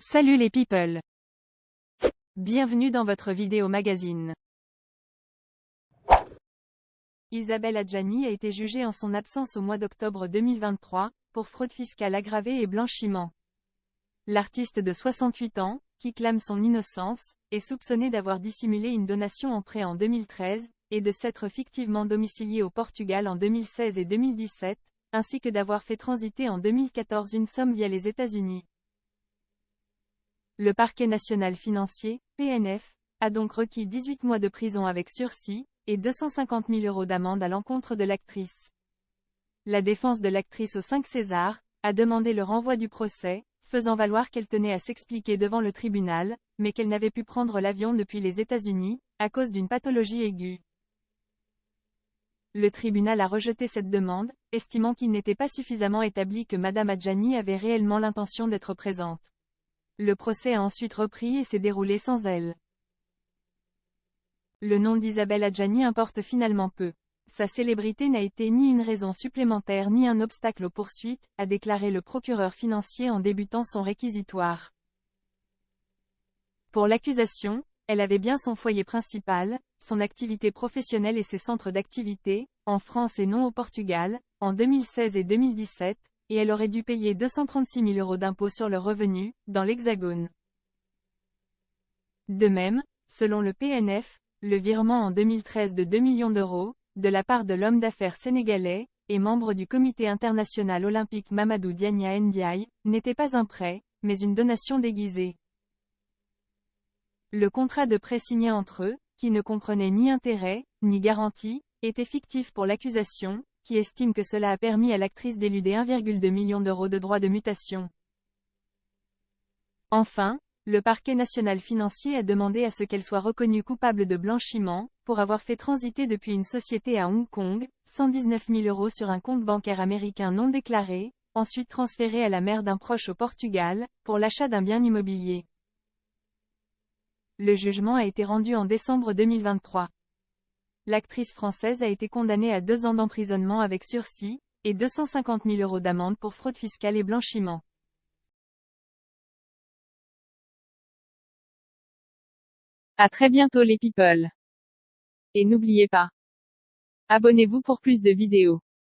Salut les people! Bienvenue dans votre vidéo magazine. Isabelle Adjani a été jugée en son absence au mois d'octobre 2023, pour fraude fiscale aggravée et blanchiment. L'artiste de 68 ans, qui clame son innocence, est soupçonnée d'avoir dissimulé une donation en prêt en 2013, et de s'être fictivement domiciliée au Portugal en 2016 et 2017, ainsi que d'avoir fait transiter en 2014 une somme via les États-Unis. Le parquet national financier, PNF, a donc requis 18 mois de prison avec sursis, et 250 000 € d'amende à l'encontre de l'actrice. La défense de l'actrice aux 5 Césars a demandé le renvoi du procès, faisant valoir qu'elle tenait à s'expliquer devant le tribunal, mais qu'elle n'avait pu prendre l'avion depuis les États-Unis, à cause d'une pathologie aiguë. Le tribunal a rejeté cette demande, estimant qu'il n'était pas suffisamment établi que Madame Adjani avait réellement l'intention d'être présente. Le procès a ensuite repris et s'est déroulé sans elle. Le nom d'Isabelle Adjani importe finalement peu. Sa célébrité n'a été ni une raison supplémentaire ni un obstacle aux poursuites, a déclaré le procureur financier en débutant son réquisitoire. Pour l'accusation, elle avait bien son foyer principal, son activité professionnelle et ses centres d'activité, en France et non au Portugal, en 2016 et 2017, et elle aurait dû payer 236 000 € d'impôts sur le revenu, dans l'Hexagone. De même, selon le PNF, le virement en 2013 de 2 millions d'euros, de la part de l'homme d'affaires sénégalais, et membre du comité international olympique Mamadou Diagna Ndiaye, n'était pas un prêt, mais une donation déguisée. Le contrat de prêt signé entre eux, qui ne comprenait ni intérêt, ni garantie, était fictif pour l'accusation, qui estime que cela a permis à l'actrice d'éluder 1,2 million d'euros de droits de mutation. Enfin, le parquet national financier a demandé à ce qu'elle soit reconnue coupable de blanchiment, pour avoir fait transiter depuis une société à Hong Kong, 119 000 € sur un compte bancaire américain non déclaré, ensuite transféré à la mère d'un proche au Portugal, pour l'achat d'un bien immobilier. Le jugement a été rendu en décembre 2023. L'actrice française a été condamnée à 2 ans d'emprisonnement avec sursis, et 250 000 € d'amende pour fraude fiscale et blanchiment. À très bientôt les people. Et n'oubliez pas, abonnez-vous pour plus de vidéos.